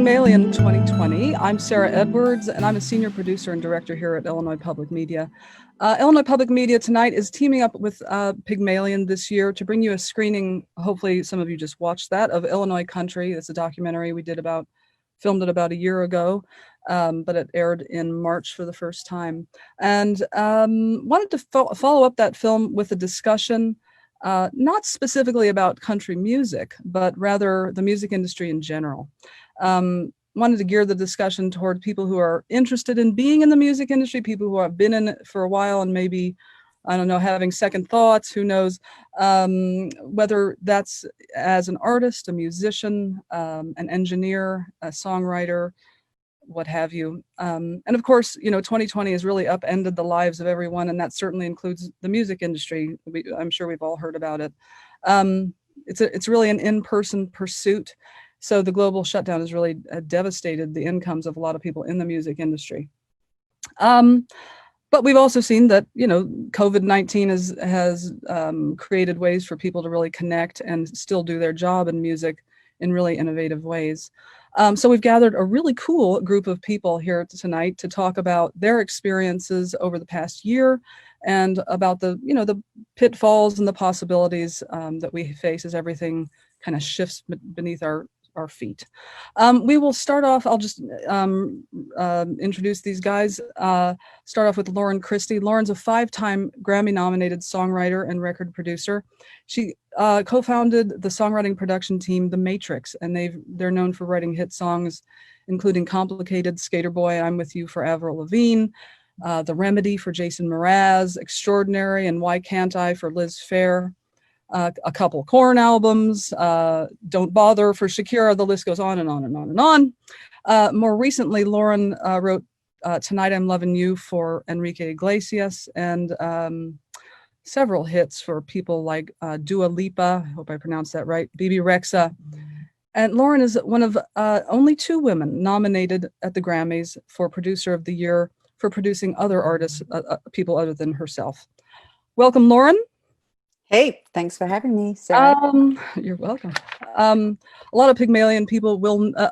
Pygmalion 2020. I'm Sarah Edwards, and I'm a senior producer and director here at Illinois Public Media. Illinois Public Media tonight is teaming up with Pygmalion this year to bring you a screening, hopefully some of you just watched that, of Illinois Country. It's a documentary we filmed it about a year ago, but it aired in March for the first time. And wanted to follow up that film with a discussion not specifically about country music, but rather the music industry in general. Wanted to gear the discussion toward people who are interested in being in the music industry, people who have been in it for a while and maybe, I don't know, having second thoughts, who knows, whether that's as an artist, a musician, an engineer, a songwriter, what have you. And of course, 2020 has really upended the lives of everyone, and that certainly includes the music industry. I'm sure we've all heard about it. It's really an in-person pursuit. So the global shutdown has really devastated the incomes of a lot of people in the music industry. But we've also seen that, COVID-19 has created ways for people to really connect and still do their job in music in really innovative ways. So we've gathered a really cool group of people here tonight to talk about their experiences over the past year and about the pitfalls and the possibilities that we face as everything kind of shifts beneath our feet. We will start off, I'll just introduce these guys. Start off with Lauren Christie. Lauren's a 5-time Grammy-nominated songwriter and record producer. She co-founded the songwriting production team, The Matrix, and they're known for writing hit songs, including Complicated, Skater Boy, I'm With You for Avril Lavigne, The Remedy for Jason Mraz, Extraordinary and Why Can't I for Liz Phair, a couple Korn albums, Don't Bother for Shakira, the list goes on and on and on and on. More recently, Lauren wrote Tonight I'm Loving You for Enrique Iglesias, and several hits for people like Dua Lipa, I hope I pronounced that right, Bibi Rexha. And Lauren is one of only 2 women nominated at the Grammys for Producer of the Year for producing other artists, people other than herself. Welcome, Lauren. Hey, thanks for having me, Sarah. You're welcome. A lot of Pygmalion people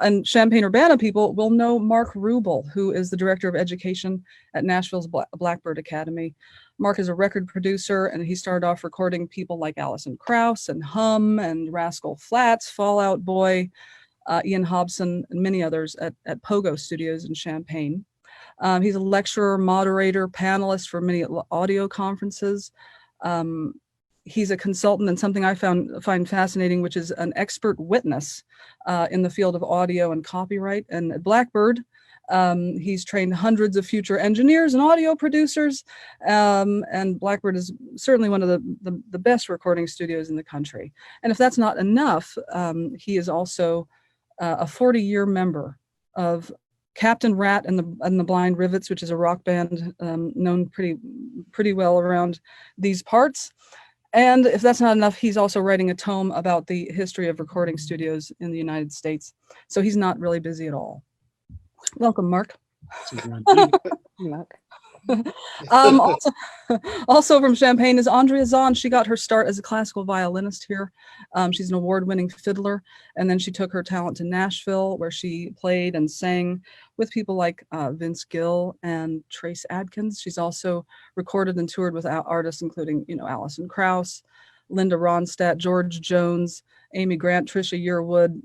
and Champaign-Urbana people will know Mark Rubel, who is the Director of Education at Nashville's Blackbird Academy. Mark is a record producer, and he started off recording people like Alison Krauss and Hum and Rascal Flatts, Fall Out Boy, Ian Hobson, and many others at Pogo Studios in Champaign. He's a lecturer, moderator, panelist for many audio conferences. He's a consultant and something I find fascinating, which is an expert witness in the field of audio and copyright. And at Blackbird, he's trained hundreds of future engineers and audio producers. And Blackbird is certainly one of the best recording studios in the country. And if that's not enough, he is also a 40-year member of Captain Rat and the Blind Rivets, which is a rock band known pretty well around these parts. And if that's not enough, he's also writing a tome about the history of recording studios in the United States. So he's not really busy at all. Welcome, Mark. Also from Champaign is Andrea Zahn. She got her start as a classical violinist here. She's an award-winning fiddler, and then she took her talent to Nashville, where she played and sang with people like Vince Gill and Trace Adkins. She's also recorded and toured with artists including, Alison Krauss, Linda Ronstadt, George Jones, Amy Grant, Trisha Yearwood,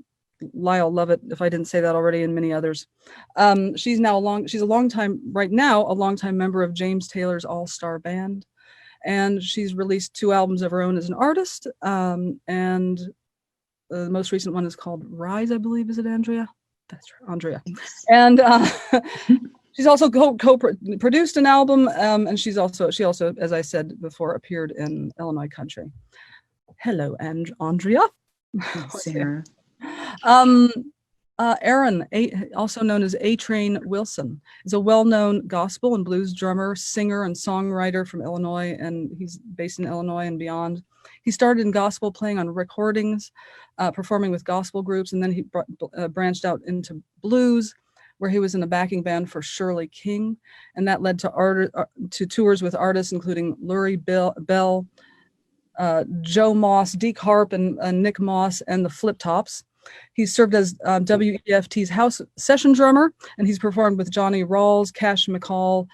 Lyle Lovett, if I didn't say that already, and many others. She's a longtime member of James Taylor's All-Star Band, and she's released 2 albums of her own as an artist. And the most recent one is called Rise, I believe. Is it Andrea? That's right, Andrea. And she's also co-produced an album, and she also, as I said before, appeared in Illinois Country. Hello, Andrea. Sarah. Aaron, also known as A-Train Wilson, is a well-known gospel and blues drummer, singer, and songwriter from Illinois, and he's based in Illinois and beyond. He started in gospel, playing on recordings, performing with gospel groups, and then he branched out into blues, where he was in a backing band for Shirley King, and that led to tours with artists including Lurie Bell, Joe Moss, Deke Harp, and Nick Moss, and the Flip Tops. He's served as WEFT's house session drummer, and he's performed with Johnny Rawls, Cash McCall,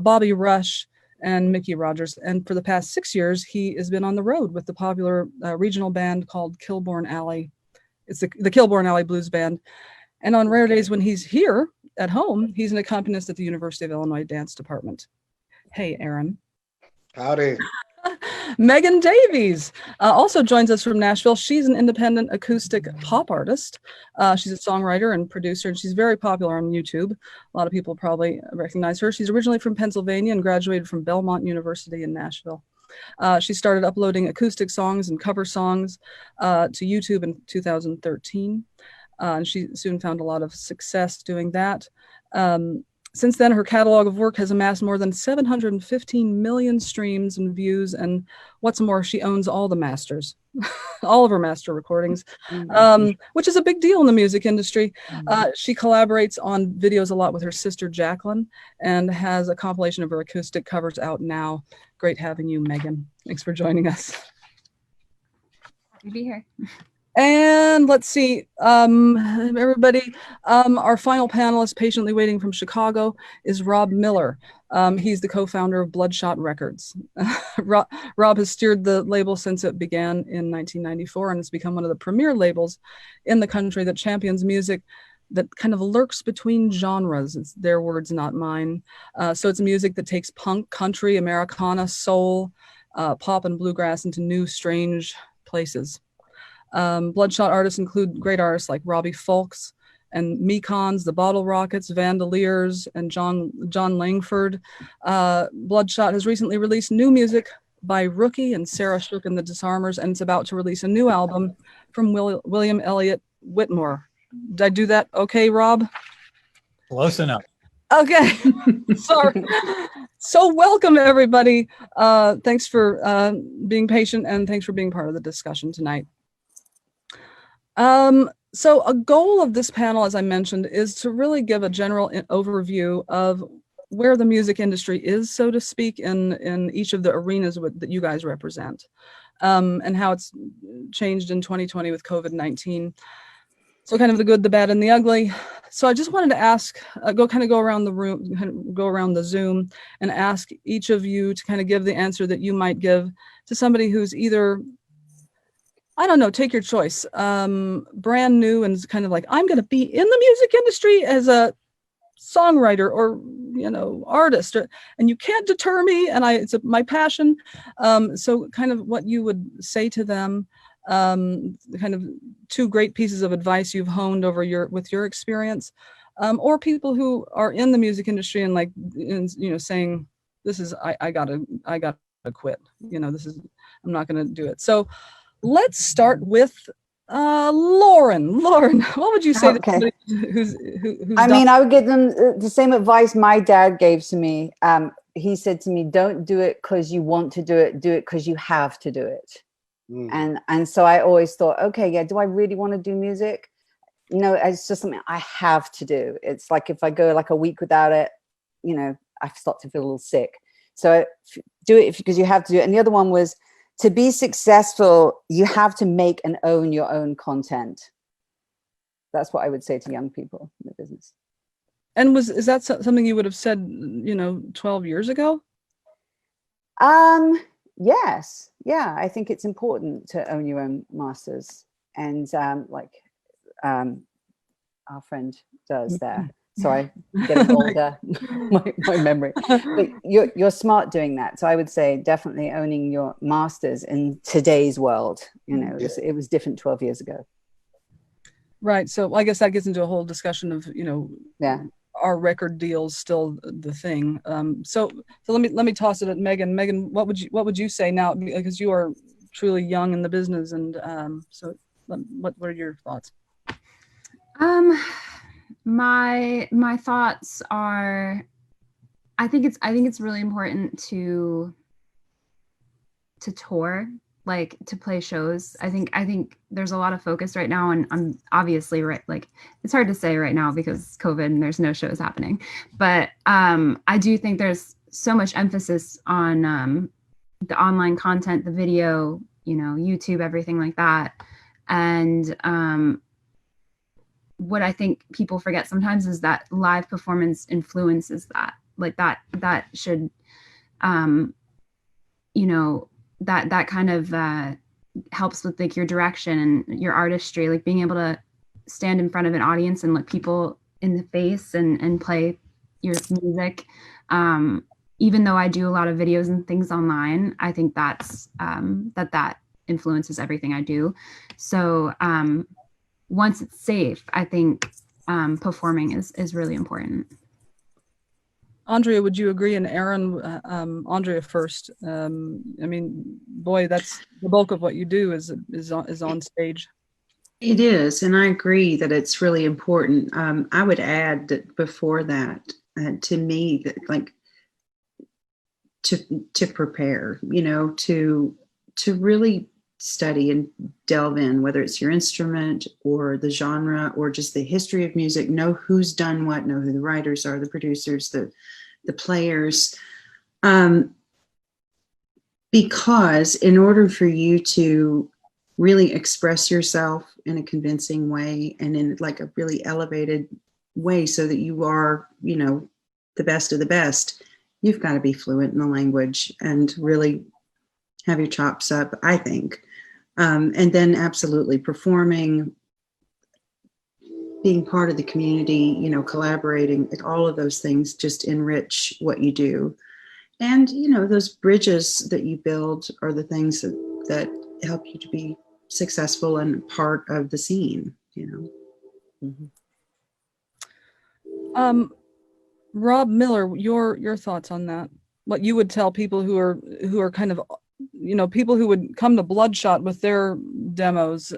Bobby Rush, and Mickey Rogers. And for the past 6 years, he has been on the road with the popular regional band called Kilbourne Alley. It's the Kilbourne Alley Blues Band. And on rare days when he's here at home, he's an accompanist at the University of Illinois Dance Department. Hey, Aaron. Howdy. Megan Davies also joins us from Nashville. She's an independent acoustic pop artist. She's a songwriter and producer, and she's very popular on YouTube. A lot of people probably recognize her. She's originally from Pennsylvania and graduated from Belmont University in Nashville. She started uploading acoustic songs and cover songs to YouTube in 2013. And she soon found a lot of success doing that. Since then, her catalog of work has amassed more than 715 million streams and views. And what's more, she owns all the masters, all of her master recordings, which is a big deal in the music industry. She collaborates on videos a lot with her sister, Jacqueline, and has a compilation of her acoustic covers out now. Great having you, Megan. Thanks for joining us. Happy to be here. And let's see, everybody, our final panelist patiently waiting from Chicago is Rob Miller. He's the co-founder of Bloodshot Records. Rob has steered the label since it began in 1994 and has become one of the premier labels in the country that champions music that kind of lurks between genres. It's their words, not mine. So it's music that takes punk, country, Americana, soul, pop and bluegrass into new, strange places. Bloodshot artists include great artists like Robbie Fulks and Mekons, the Bottle Rockets, Vandaliers, and John Langford. Bloodshot has recently released new music by Rookie and Sarah Shook and the Disarmers, and it's about to release a new album from William Elliott Whitmore. Did I do that okay, Rob? Close enough. Okay, sorry. So welcome, everybody. Thanks for being patient, and thanks for being part of the discussion tonight. So a goal of this panel, as I mentioned, is to really give a general overview of where the music industry is, so to speak, in each of the arenas that you guys represent, and how it's changed in 2020 with COVID-19. So kind of the good, the bad, and the ugly. So I just wanted to ask, go around the room, go around the Zoom, and ask each of you to kind of give the answer that you might give to somebody who's either, I don't know, take your choice, brand new and kind of like, I'm going to be in the music industry as a songwriter or, you know, artist, and you can't deter me, and it's my passion. So kind of what you would say to them, kind of two great pieces of advice you've honed over with your experience, or people who are in the music industry and like, you know, saying, this is, I gotta quit, you know, I'm not going to do it. So let's start with Lauren. Lauren, what would you say to somebody who's I mean, I would give them the same advice my dad gave to me. He said to me, don't do it because you want to do it because you have to do it. And so I always thought, okay, yeah, do I really want to do music? No, it's just something I have to do. It's like if I go like a week without it, you know, I start to feel a little sick. So do it because you have to do it. And the other one was, to be successful, you have to make and own your own content. That's what I would say to young people in the business. And is that something you would have said, you know, 12 years ago? Yes. Yeah, I think it's important to own your own masters. And our friend does there. Sorry, getting older, my memory. But you're smart doing that. So I would say definitely owning your masters in today's world. You know, it was different 12 years ago. Right. So I guess that gets into a whole discussion of, you know, are record deals still the thing? So let me toss it at Megan. Megan, what would you say now, because you are truly young in the business, and so what are your thoughts? My thoughts are, I think it's really important to tour, like to play shows. I think there's a lot of focus right now, and I'm obviously right, like it's hard to say right now because COVID and there's no shows happening, but I do think there's so much emphasis on the online content, the video, you know, YouTube, everything like that. And what I think people forget sometimes is that live performance influences that. Like that should, you know, that kind of helps with like your direction and your artistry, like being able to stand in front of an audience and look people in the face and play your music. Even though I do a lot of videos and things online, I think that's that influences everything I do. So once it's safe, I think performing is really important. Andrea, would you agree? And Aaron, Andrea first. I mean, boy, that's the bulk of what you do is on stage. It is, and I agree that it's really important. I would add that before that, to me, that like to prepare, you know, to really study and delve in, whether it's your instrument or the genre or just the history of music, know who's done what, know who the writers are, the producers, the players. Because in order for you to really express yourself in a convincing way and in like a really elevated way so that you are, you know, the best of the best, you've got to be fluent in the language and really have your chops up, I think. And then absolutely performing, being part of the community, you know, collaborating, all of those things just enrich what you do. And, you know, those bridges that you build are the things that help you to be successful and part of the scene, you know. Mm-hmm. Rob Miller, your thoughts on that? What you would tell people who are kind of, you know, people who would come to Bloodshot with their demos.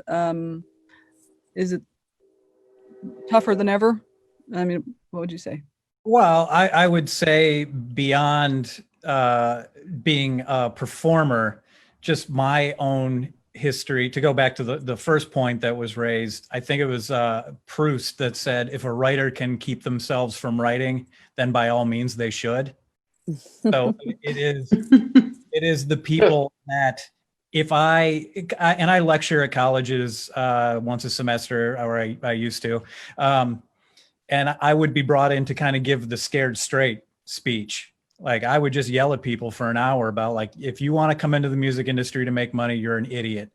Is it tougher than ever? I mean, what would you say? Well, I would say beyond being a performer, just my own history, to go back to the first point that was raised, I think it was Proust that said, if a writer can keep themselves from writing, then by all means they should. So it is the people that if I lecture at colleges once a semester, or I used to, and I would be brought in to kind of give the scared straight speech. Like I would just yell at people for an hour about like, if you want to come into the music industry to make money, you're an idiot.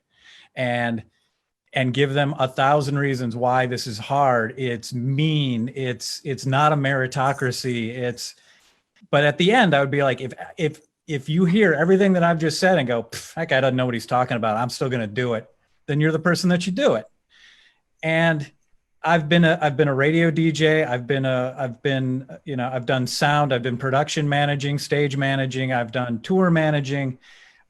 And give them 1,000 reasons why this is hard. It's mean. It's not a meritocracy. But at the end, I would be like, if you hear everything that I've just said and go, that guy doesn't know what he's talking about, I'm still going to do it, then you're the person that should do it. And I've been a radio DJ. I've done sound. I've been production managing, stage managing. I've done tour managing.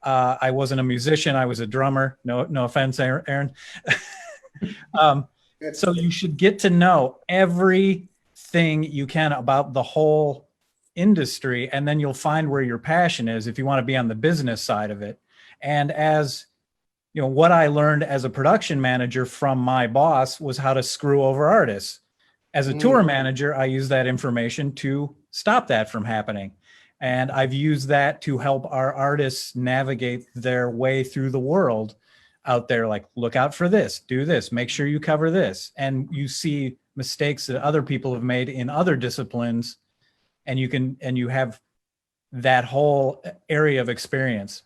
I wasn't a musician. I was a drummer. No offense, Aaron. So you should get to know everything you can about the whole industry, and then you'll find where your passion is if you want to be on the business side of it. And as you know, what I learned as a production manager from my boss was how to screw over artists. As a tour manager, I use that information to stop that from happening. And I've used that to help our artists navigate their way through the world out there. Like, look out for this, do this, make sure you cover this. And you see mistakes that other people have made in other disciplines, and you have that whole area of experience.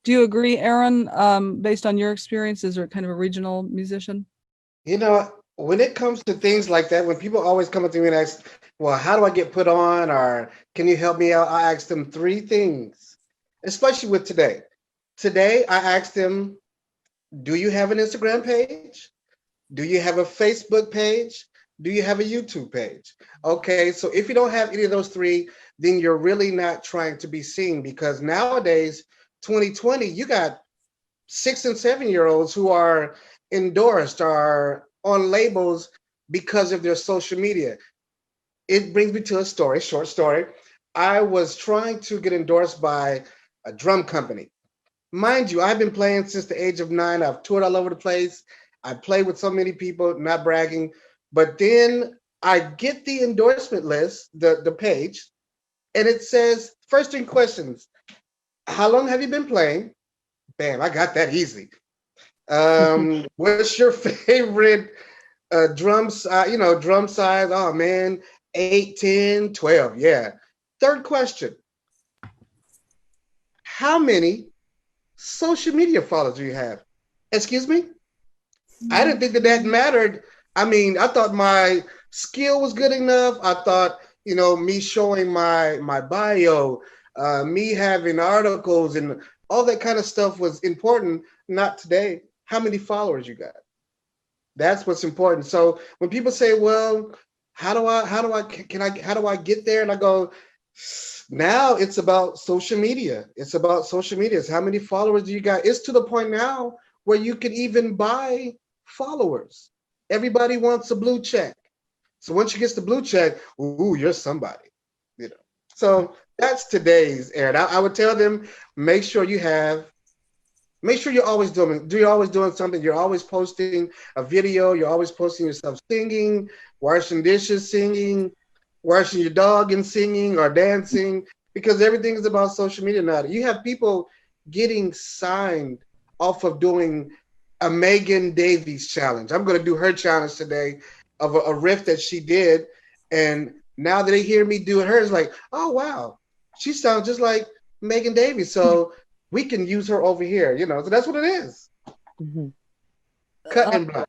Do you agree, Aaron, based on your experiences, or kind of a regional musician? You know, when it comes to things like that, when people always come up to me and ask, well, how do I get put on, or can you help me out? I ask them 3 things, especially with today. Today, I asked them, do you have an Instagram page? Do you have a Facebook page? Do you have a YouTube page? Okay, so if you don't have any of those 3, then you're really not trying to be seen, because nowadays, 2020, you got 6 and 7-year-olds who are endorsed, are on labels because of their social media. It brings me to a story, short story. I was trying to get endorsed by a drum company. Mind you, I've been playing since the age of 9. I've toured all over the place. I played with so many people, not bragging. But then I get the endorsement list, the page, and it says, first 3 questions. How long have you been playing? Bam, I got that easy. What's your favorite drums, drum size. Oh man, 8, 10, 12. Yeah. Third question. How many social media followers do you have? Excuse me? I didn't think that mattered. I mean, I thought my skill was good enough. I thought, me showing my bio, me having articles and all that kind of stuff was important. Not today. How many followers you got? That's what's important. So when people say, well, how do I get there? And I go, now it's about social media. It's about social media. It's how many followers do you got? It's to the point now where you can even buy followers. Everybody wants a blue check. So once you get the blue check, ooh, you're somebody, So that's today's era. I would tell them, make sure you're always doing something. You're always posting a video. You're always posting yourself singing, washing dishes, singing, washing your dog and singing or dancing, because everything is about social media now. You have people getting signed off of doing a Megan Davies challenge. I'm going to do her challenge today of a riff that she did. And now that they hear me do hers, like, oh, wow, she sounds just like Megan Davies. So we can use her over here, so that's what it is. Mm-hmm. Cut and blood.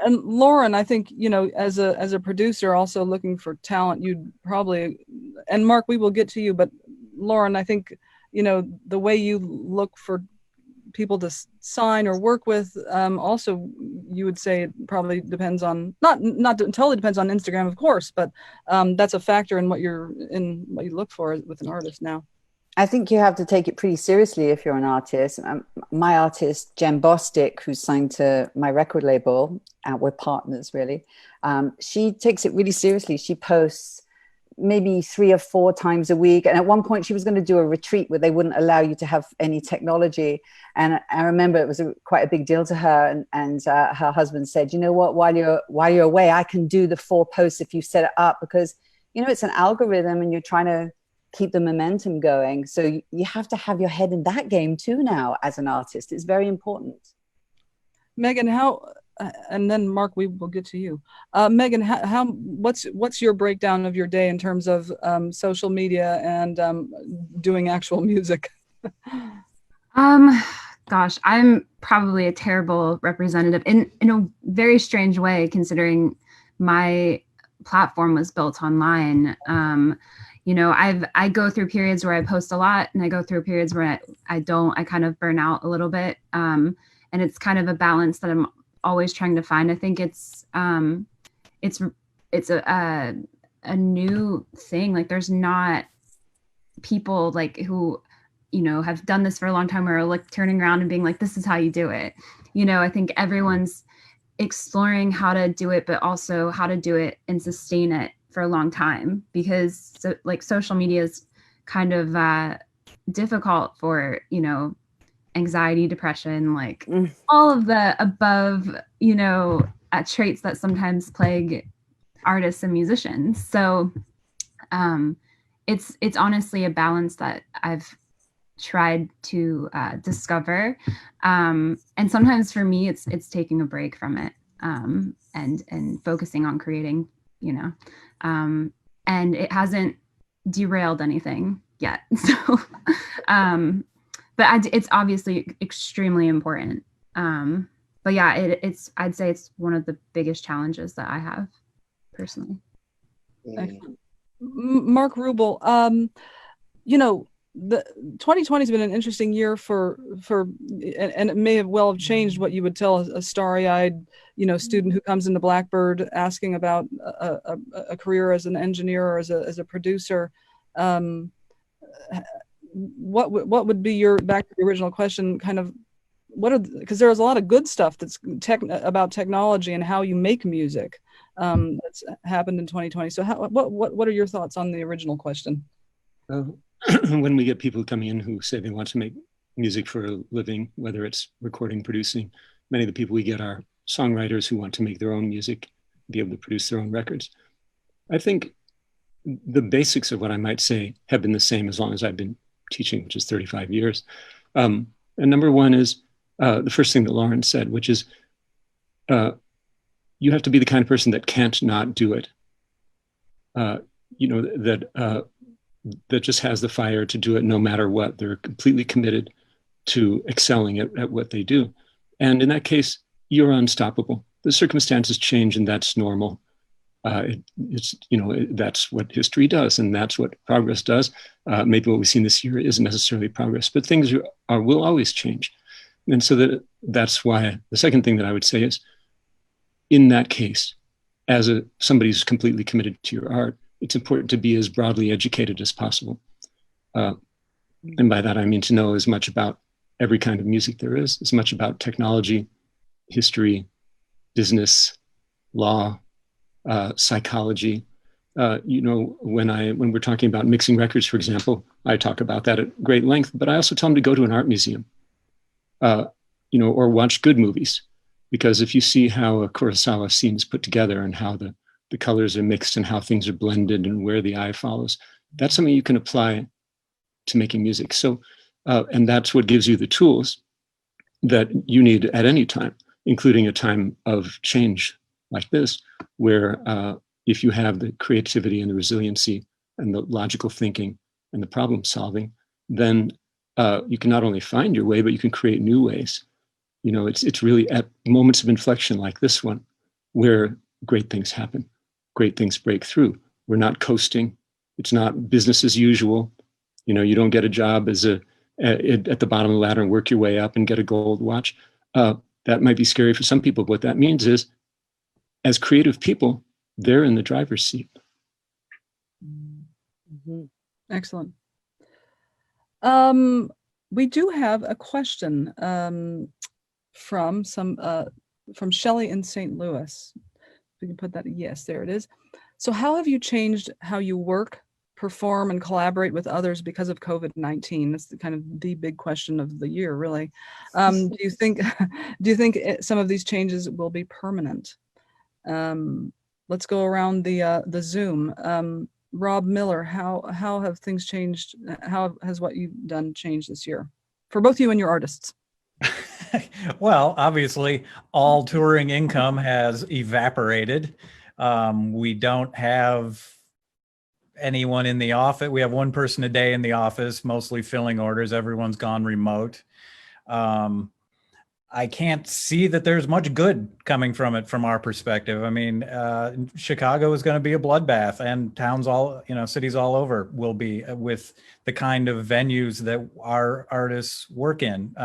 And Lauren, I think, as a producer also looking for talent, you'd probably, and Mark, we will get to you, but Lauren, I think, the way you look for people to sign or work with, also you would say it probably depends on, not totally depends on Instagram, of course, but that's a factor in what you look for with an artist now. I think you have to take it pretty seriously if you're an artist. My artist, Jen Bostic, who's signed to my record label, we're partners really, she takes it really seriously. She posts maybe 3 or 4 times a week. And at one point she was going to do a retreat where they wouldn't allow you to have any technology. And I remember it was quite a big deal to her. And her husband said, you know what, while you're away, I can do the 4 posts if you set it up, because, it's an algorithm and you're trying to keep the momentum going. So you have to have your head in that game too now as an artist. It's very important. Megan, and then Mark, we will get to you. Megan, what's your breakdown of your day in terms of social media and doing actual music? Gosh, I'm probably a terrible representative in a very strange way, considering my platform was built online. I go through periods where I post a lot, and I go through periods where I don't. I kind of burn out a little bit, and it's kind of a balance that I'm always trying to find. I think it's a new thing. Like, there's not people like who have done this for a long time or are like turning around and being like, this is how you do it. I think everyone's exploring how to do it, but also how to do it and sustain it for a long time, because social media is kind of difficult for anxiety, depression, all of the above traits that sometimes plague artists and musicians. So it's honestly a balance that I've tried to discover, and sometimes for me it's taking a break from it, and focusing on creating, and it hasn't derailed anything yet. So but it's obviously extremely important. But yeah, I'd say it's one of the biggest challenges that I have personally. Excellent. Mark Rubel, the 2020 has been an interesting year for and it may have well have changed what you would tell a starry-eyed student who comes into Blackbird asking about a career as an engineer or as a producer. What would be your, back to the original question, kind of because there's a lot of good stuff that's about technology and how you make music that's happened in 2020. So what are your thoughts on the original question? When we get people coming in who say they want to make music for a living, whether it's recording, producing, many of the people we get are songwriters who want to make their own music, be able to produce their own records. I think the basics of what I might say have been the same as long as I've been teaching, which is 35 years. And number one is the first thing that Lauren said, which is you have to be the kind of person that can't not do it. You know, that just has the fire to do it no matter what. They're completely committed to excelling at what they do. And in that case, you're unstoppable. The circumstances change, and that's normal. It's, you know, that's what history does, and that's what progress does. Maybe what we've seen this year isn't necessarily progress, but things will always change. And so that's why the second thing that I would say is, in that case, as somebody who's completely committed to your art, it's important to be as broadly educated as possible. And by that, I mean to know as much about every kind of music there is, as much about technology, history, business, law, psychology. You know, when we're talking about mixing records, for example, I talk about that at great length, but I also tell them to go to an art museum, you know, or watch good movies. Because if you see how a Kurosawa scene is put together and how the colors are mixed and how things are blended and where the eye follows, that's something you can apply to making music. So, and that's what gives you the tools that you need at any time, including a time of change like this, where if you have the creativity and the resiliency and the logical thinking and the problem solving, then you can not only find your way, but you can create new ways. You know, it's really at moments of inflection like this one where great things happen, great things break through. We're not coasting. It's not business as usual. You know, you don't get a job as at the bottom of the ladder and work your way up and get a gold watch. That might be scary for some people. But what that means is, as creative people, they're in the driver's seat. Mm-hmm. Excellent. We do have a question from Shelley in St. Louis. We can put that, yes, there it is. So how have you changed how you work, perform, and collaborate with others because of COVID-19? That's kind of the big question of the year, really. Do you think some of these changes will be permanent? Let's go around the Zoom. Rob Miller, how have things changed? How has what you've done changed this year for both you and your artists? Well, obviously, all touring income has evaporated. We don't have anyone in the office. We have one person a day in the office, mostly filling orders. Everyone's gone remote. I can't see that there's much good coming from it from our perspective. I mean, Chicago is going to be a bloodbath, and towns cities all over will be, with the kind of venues that our artists work in.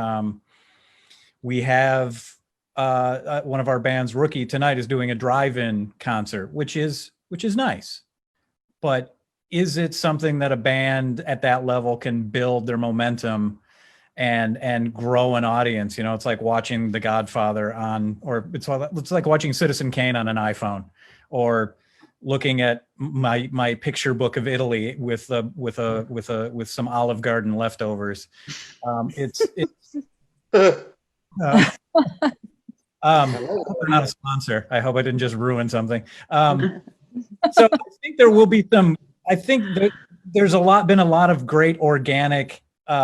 We have one of our bands, Rookie, tonight is doing a drive-in concert, which is nice. But is it something that a band at that level can build their momentum and grow an audience? You know, it's like watching The Godfather it's like watching Citizen Kane on an iPhone, or looking at my picture book of Italy with some Olive Garden leftovers. They're not a sponsor. I hope I didn't just ruin something. So I think there will be some. I think that there's been a lot of great organic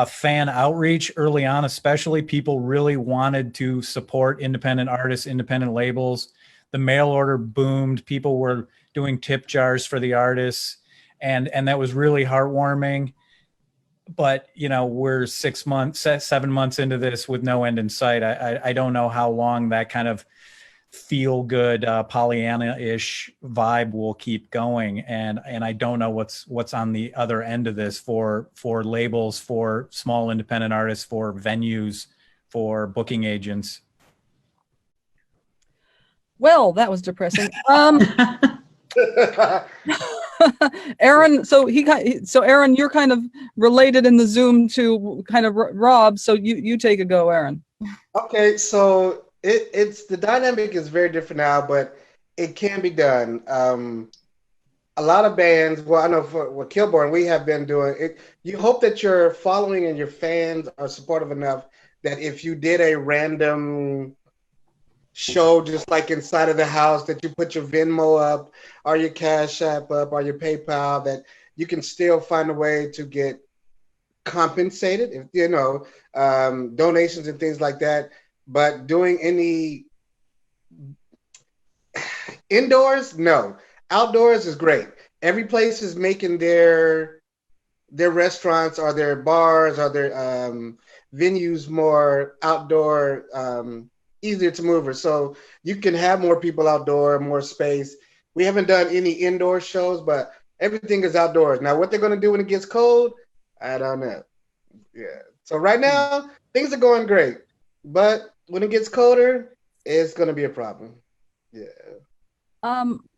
fan outreach early on, especially. People really wanted to support independent artists, independent labels. The mail order boomed. People were doing tip jars for the artists, and that was really heartwarming. But, you know, we're 7 months into this with no end in sight. I don't know how long that kind of feel good Pollyanna-ish vibe will keep going, and I don't know what's on the other end of this for labels, for small independent artists, for venues, for booking agents. Well, that was depressing. Aaron, so Aaron, you're kind of related in the Zoom to kind of Rob, so you take a go, Aaron. Okay, so it's the dynamic is very different now, but it can be done. A lot of bands, well, I know for Kilborn, we have been doing it. You hope that your following and your fans are supportive enough that if you did a random show just like inside of the house, that you put your Venmo up or your Cash App up or your PayPal, that you can still find a way to get compensated, if you know, donations and things like that. But doing any, Indoors, no. Outdoors is great. Every place is making their restaurants or their bars or their venues more outdoor, easier to move. So you can have more people outdoor, more space. We haven't done any indoor shows, but everything is outdoors. Now, what they're going to do when it gets cold, I don't know. Yeah. So right now, things are going great. But when it gets colder, it's going to be a problem. Yeah.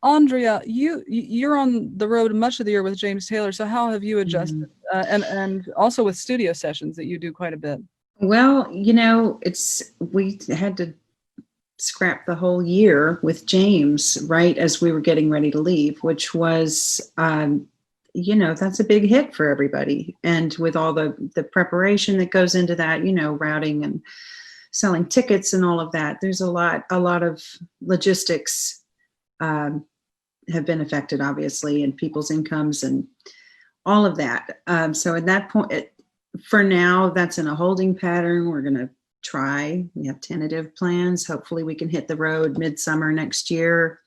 Andrea, you're on the road much of the year with James Taylor. So how have you adjusted? And also with studio sessions that you do quite a bit. Well, we had to scrap the whole year with James right as we were getting ready to leave, which was, that's a big hit for everybody. And with all the preparation that goes into that, routing and selling tickets and all of that, there's a lot of logistics have been affected, obviously, and people's incomes and all of that. So at that point, for now, that's in a holding pattern. We're going to try. We have tentative plans. Hopefully we can hit the road midsummer next year.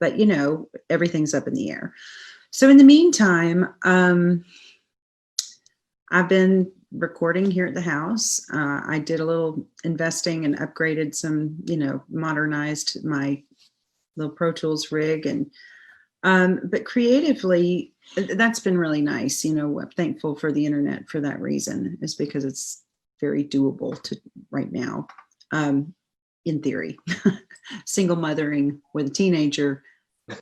But, everything's up in the air. So in the meantime, I've been recording here at the house. I did a little investing and upgraded some, modernized my little Pro Tools rig. And but creatively, that's been really nice. I'm thankful for the internet for that reason, is because it's very doable to right now. In theory, single mothering with a teenager,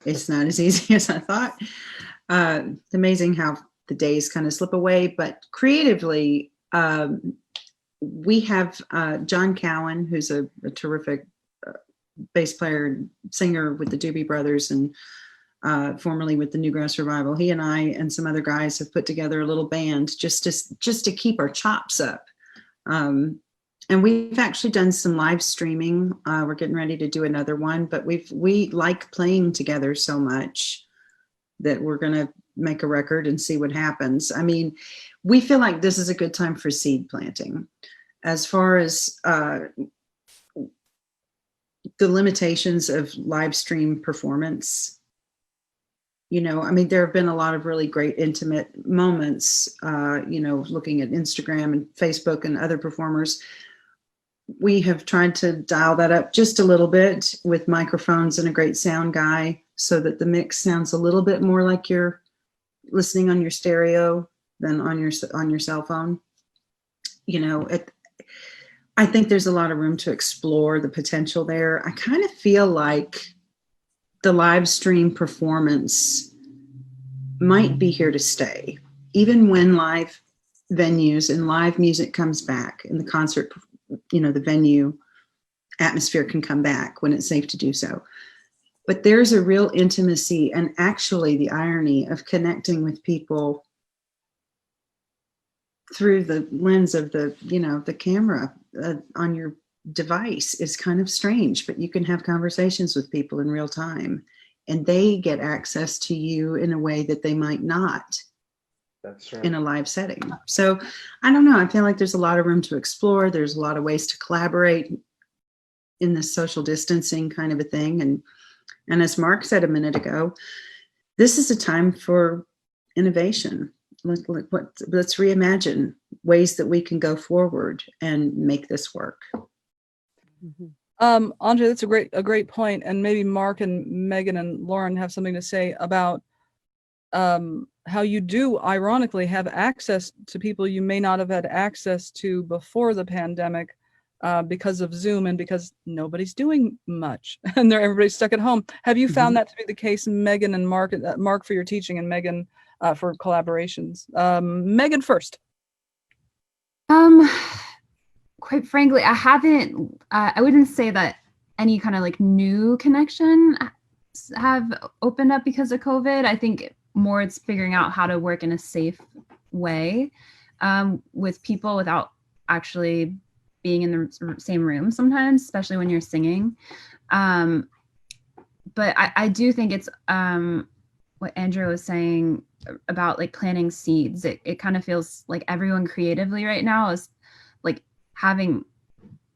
it's not as easy as I thought. It's amazing how the days kind of slip away, but creatively, we have John Cowan, who's a terrific bass player and singer with the Doobie Brothers and formerly with the Newgrass Revival. He and I and some other guys have put together a little band just to keep our chops up. And we've actually done some live streaming. We're getting ready to do another one, but we like playing together so much that we're going to make a record and see what happens. I mean, we feel like this is a good time for seed planting. As far as the limitations of live stream performance, there have been a lot of really great intimate moments, looking at Instagram and Facebook and other performers. We have tried to dial that up just a little bit with microphones and a great sound guy so that the mix sounds a little bit more like you're listening on your stereo than on your cell phone. I think there's a lot of room to explore the potential there. I kind of feel like the live stream performance might be here to stay, even when live venues and live music comes back and the concert, the venue atmosphere can come back when it's safe to do so. But there's a real intimacy and actually the irony of connecting with people through the lens of the camera on your device is kind of strange, but you can have conversations with people in real time and they get access to you in a way that they might not. That's right. In a live setting. So I don't know. I feel like there's a lot of room to explore. There's a lot of ways to collaborate in this social distancing kind of a thing. And as Mark said a minute ago, this is a time for innovation. Let's reimagine ways that we can go forward and make this work. Andrea, that's a great point. And maybe Mark and Megan and Lauren have something to say about how you do ironically have access to people you may not have had access to before the pandemic because of Zoom and because nobody's doing much and everybody's stuck at home. Have you found that to be the case, Megan and Mark? Mark for your teaching and Megan for collaborations. Megan first. Quite frankly, I haven't. I wouldn't say that any kind of like new connection have opened up because of COVID. I think more it's figuring out how to work in a safe way with people without actually being in the same room sometimes, especially when you're singing. But I do think it's what Andrea was saying about like planting seeds. It kind of feels like everyone creatively right now is like having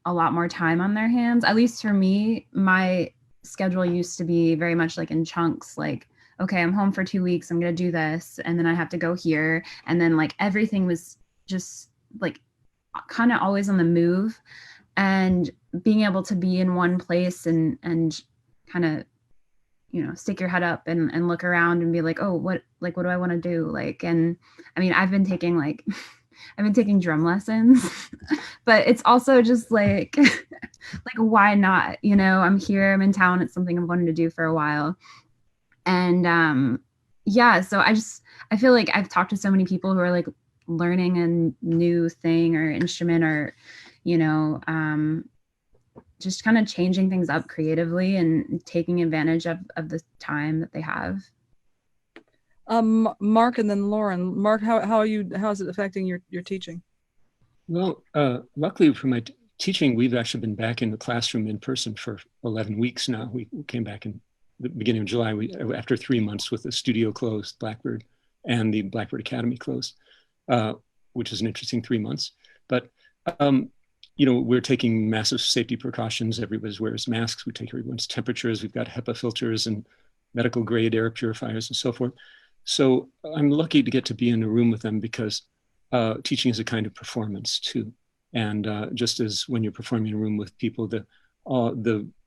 a lot more time on their hands. At least for me, my schedule used to be very much like in chunks, like, okay, I'm home for 2 weeks, I'm going to do this, and then I have to go here. And then like everything was just like kind of always on the move, and being able to be in one place and kind of, you know, stick your head up and look around and be like, oh, what do I want to do? Like, and I mean, I've been taking drum lessons, but it's also just like, like, why not? You know, I'm here, I'm in town. It's something I've wanted to do for a while. And yeah, so I feel like I've talked to so many people who are like learning a new thing or instrument, or, you know, just kind of changing things up creatively and taking advantage of the time that they have. Mark and then Lauren. Mark, how is it affecting your teaching? Well, luckily for my teaching, we've actually been back in the classroom in person for 11 weeks now. We came back in the beginning of July, after 3 months with the studio closed, Blackbird, and the Blackbird Academy closed, which is an interesting 3 months. But, you know, we're taking massive safety precautions. Everybody wears masks. We take everyone's temperatures. We've got HEPA filters and medical grade air purifiers and so forth. So I'm lucky to get to be in a room with them, because teaching is a kind of performance too. And just as when you're performing in a room with people, the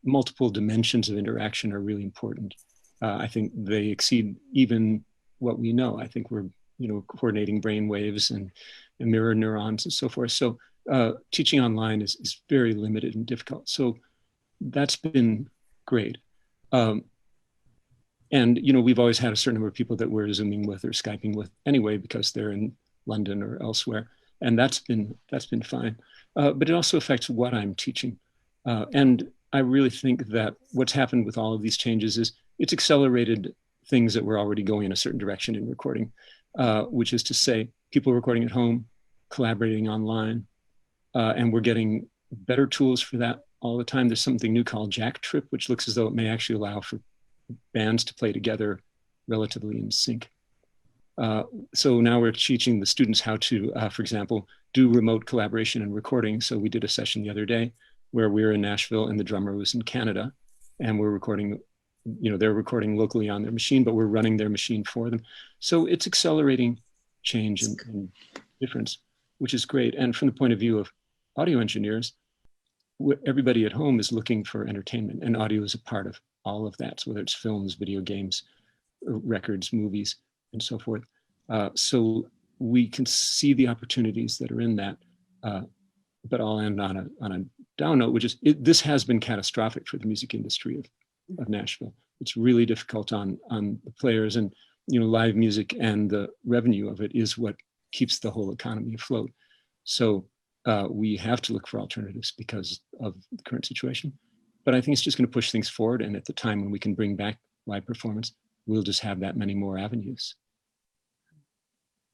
multiple dimensions of interaction are really important. I think they exceed even what we know. I think we're, you know, coordinating brain waves and mirror neurons and so forth. So teaching online is very limited and difficult. So that's been great. And, you know, we've always had a certain number of people that we're Zooming with or Skyping with anyway, because they're in London or elsewhere. And that's been fine. But it also affects what I'm teaching. And I really think that what's happened with all of these changes is it's accelerated things that were already going in a certain direction in recording, which is to say people recording at home, collaborating online, and we're getting better tools for that all the time. There's something new called Jack Trip, which looks as though it may actually allow for bands to play together relatively in sync. So now we're teaching the students how to, for example, do remote collaboration and recording. So we did a session the other day where we were in Nashville and the drummer was in Canada, and we're recording, you know, they're recording locally on their machine, but we're running their machine for them. So it's accelerating change and difference, which is great. And from the point of view of audio engineers, everybody at home is looking for entertainment, and audio is a part of all of that. So whether it's films, video games, records, movies, and so forth. So we can see the opportunities that are in that, but I'll end on a down note, which is this has been catastrophic for the music industry of Nashville. It's really difficult on the players, and, you know, live music and the revenue of it is what keeps the whole economy afloat. So we have to look for alternatives because of the current situation. But I think it's just going to push things forward. And at the time when we can bring back live performance, we'll just have that many more avenues.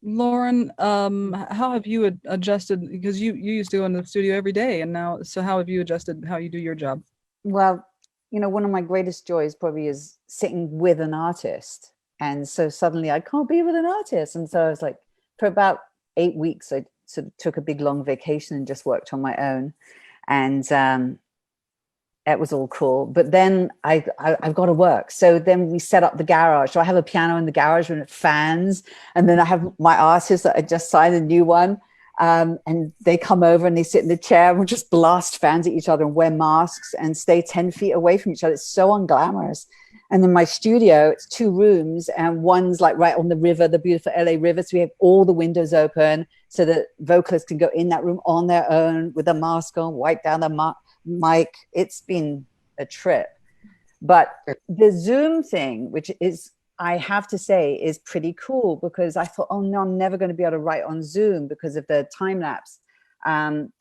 Lauren, how have you adjusted? Because you used to go in the studio every day, and now, so how have you adjusted how you do your job? Well, you know, one of my greatest joys probably is sitting with an artist. And so suddenly I can't be with an artist. And so I was like, for about 8 weeks, I sort of took a big long vacation and just worked on my own. And it was all cool. But then I've got to work. So then we set up the garage. So I have a piano in the garage with fans. And then I have my artist that I just signed a new one. And they come over and they sit in the chair and we'll just blast fans at each other and wear masks and stay 10 feet away from each other. It's so unglamorous. And then my studio, it's 2 rooms, and one's like right on the river, the beautiful LA river. So we have all the windows open so that vocalists can go in that room on their own with a mask on, wipe down the mic. It's been a trip. But the Zoom thing, which is, I have to say, is pretty cool, because I thought, oh no, I'm never going to be able to write on Zoom because of the time lapse and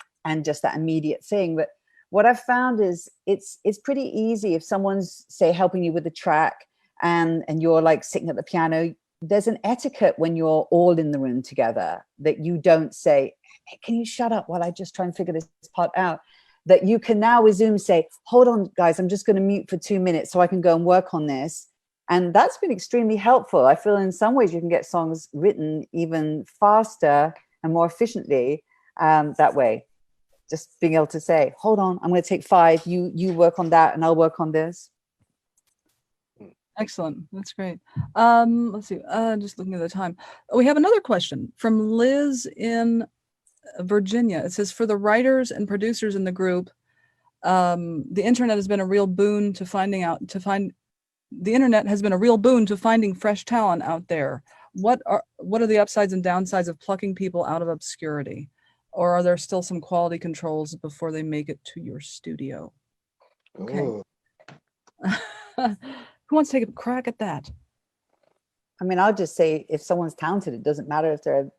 just that immediate thing. But what I've found is it's pretty easy if someone's, say, helping you with the track and you're like sitting at the piano. There's an etiquette when you're all in the room together that you don't say, hey, can you shut up while I just try and figure this part out? That you can now with Zoom say, hold on, guys, I'm just going to mute for 2 minutes so I can go and work on this. And that's been extremely helpful. I feel in some ways you can get songs written even faster and more efficiently that way. Just being able to say, hold on, I'm going to take 5, you work on that and I'll work on this. Excellent. That's great. Let's see. Just looking at the time. We have another question from Liz in Virginia. It says, for the writers and producers in the group, the internet has been a real boon to finding fresh talent out there. What are the upsides and downsides of plucking people out of obscurity? Or are there still some quality controls before they make it to your studio? Okay. Who wants to take a crack at that? I mean, I'll just say, if someone's talented, it doesn't matter if they're a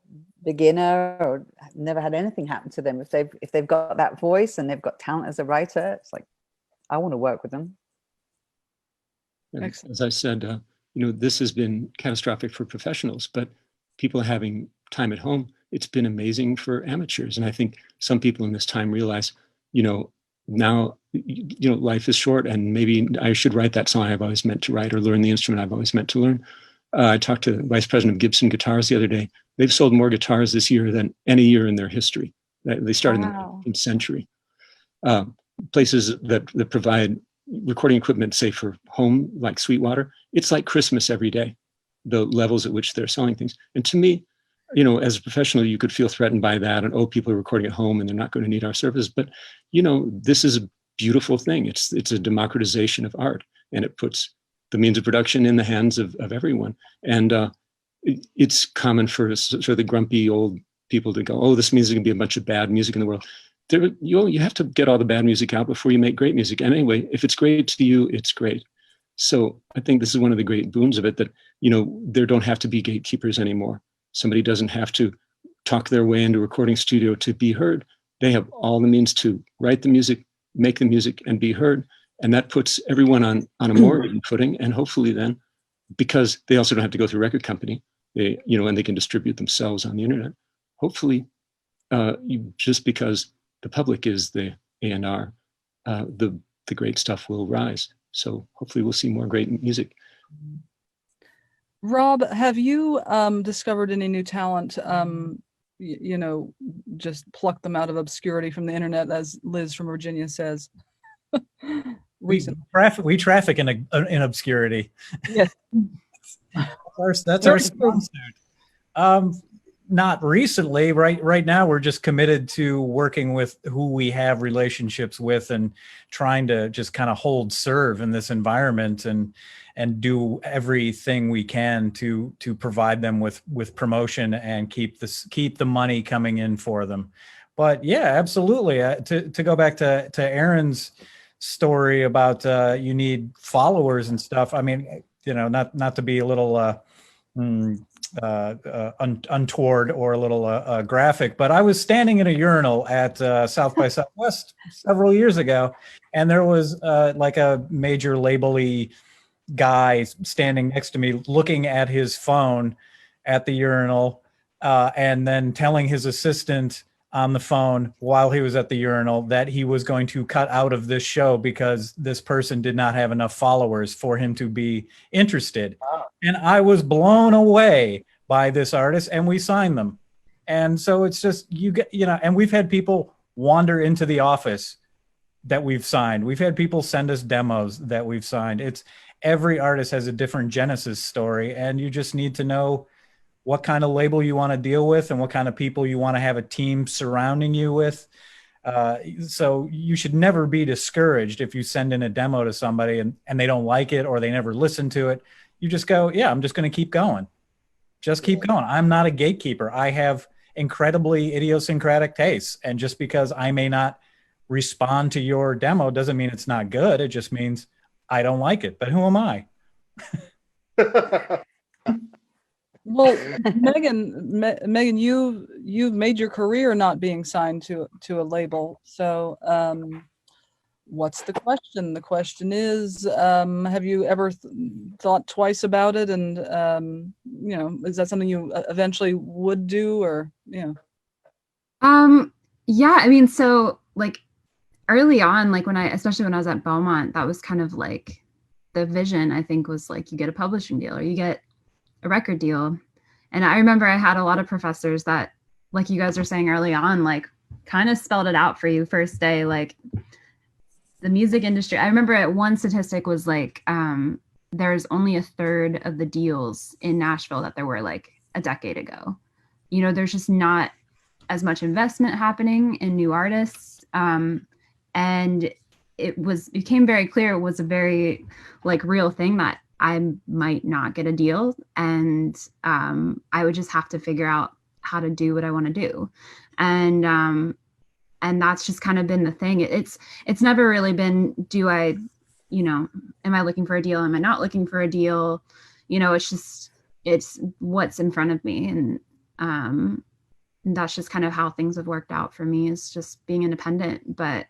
beginner or never had anything happen to them. If they've got that voice and they've got talent as a writer, it's like, I want to work with them. As I said, this has been catastrophic for professionals, but people having time at home, it's been amazing for amateurs. And I think some people in this time realize, now, life is short, and maybe I should write that song I've always meant to write, or learn the instrument I've always meant to learn. I talked to the vice president of Gibson Guitars the other day. They've sold more guitars this year than any year in their history. They started in the 19th century. Places that provide recording equipment, say for home, like Sweetwater, it's like Christmas every day, the levels at which they're selling things. And to me, as a professional, you could feel threatened by that, and people are recording at home and they're not going to need our service. But this is a beautiful thing. It's a democratization of art, and it puts the means of production in the hands of everyone. And it's common for sort of the grumpy old people to go, "Oh, this means there's going to be a bunch of bad music in the world." You have to get all the bad music out before you make great music. And anyway, if it's great to you, it's great. So I think this is one of the great boons of it, that there don't have to be gatekeepers anymore. Somebody doesn't have to talk their way into a recording studio to be heard. They have all the means to write the music, make the music, and be heard. And that puts everyone on a more even footing. And hopefully then, because they also don't have to go through a record company, and they can distribute themselves on the internet. Hopefully, just because the public is the A&R, the great stuff will rise. So hopefully we'll see more great music. Rob, have you discovered any new talent, just pluck them out of obscurity from the internet, as Liz from Virginia says? Recently. We traffic in obscurity. Yes. That's our strong suit. Not recently. Right now, we're just committed to working with who we have relationships with and trying to just kind of hold serve in this environment and do everything we can to provide them with promotion and keep the money coming in for them. But yeah, absolutely. To go back to Aaron's story about you need followers and stuff. I mean, not to be a little untoward or a little graphic, but I was standing in a urinal at South by Southwest several years ago, and there was like a major label-y guy standing next to me looking at his phone at the urinal and then telling his assistant on the phone while he was at the urinal that he was going to cut out of this show because this person did not have enough followers for him to be interested. Wow. And I was blown away by this artist, and we signed them. And so it's just, and we've had people wander into the office that we've signed. We've had people send us demos that we've signed. It's every artist has a different genesis story, and you just need to know what kind of label you want to deal with and what kind of people you want to have a team surrounding you with. So you should never be discouraged if you send in a demo to somebody and they don't like it or they never listen to it. You just go, yeah, I'm just going to keep going. Just keep going. I'm not a gatekeeper. I have incredibly idiosyncratic tastes. And just because I may not respond to your demo doesn't mean it's not good. It just means I don't like it. But who am I? Well, Megan, you've made your career not being signed to a label. So what's the question? The question is, have you ever thought twice about it? And, is that something you eventually would do, or, Yeah, I mean, so like early on, like especially when I was at Belmont, that was kind of like the vision, I think, was like, you get a publishing deal or you get a record deal. And I remember I had a lot of professors that, like you guys were saying early on, like kind of spelled it out for you first day, like the music industry. I remember one statistic was like there's only a third of the deals in Nashville that there were like a decade ago. You know, there's just not as much investment happening in new artists. And it became very clear it was a very like real thing that I might not get a deal, and I would just have to figure out how to do what I want to do. And that's just kind of been the thing. It's never really been, do I, you know, am I looking for a deal? Am I not looking for a deal? You know, it's what's in front of me. And that's just kind of how things have worked out for me, is just being independent. But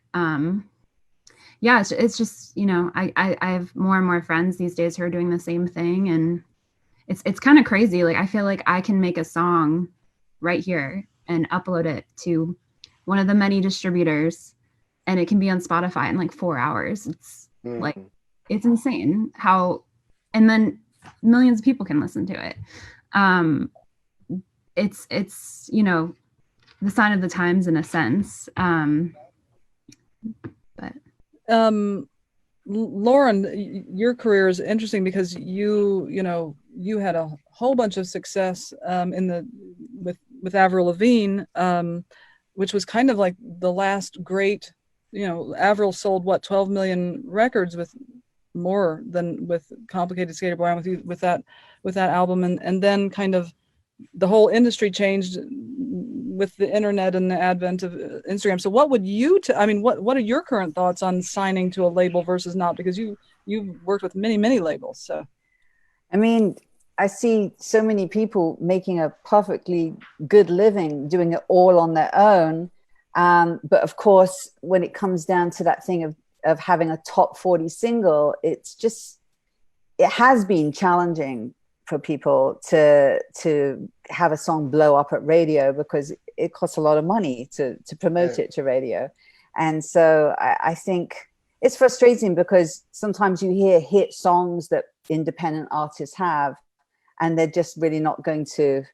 yeah, it's just, you know, I have more and more friends these days who are doing the same thing. And it's kind of crazy. Like, I feel like I can make a song right here and upload it to one of the many distributors, and it can be on Spotify in like 4 hours. It's like, it's insane how, and then millions of people can listen to it. It's, you know, the sign of the times in a sense. But Lauren, your career is interesting because you had a whole bunch of success with Avril Lavigne, which was kind of like the last great, you know, Avril sold 12 million records, with more than with Complicated Skater Boy, with that album, and then kind of the whole industry changed with the internet and the advent of Instagram. So what would what are your current thoughts on signing to a label versus not? Because you've worked with many labels. So I mean, I see so many people making a perfectly good living doing it all on their own. But of course, when it comes down to that thing of having a top 40 single, it has been challenging for people to have a song blow up at radio, because it costs a lot of money to promote it to radio. And so I think it's frustrating, because sometimes you hear hit songs that independent artists have, and they're just really not going to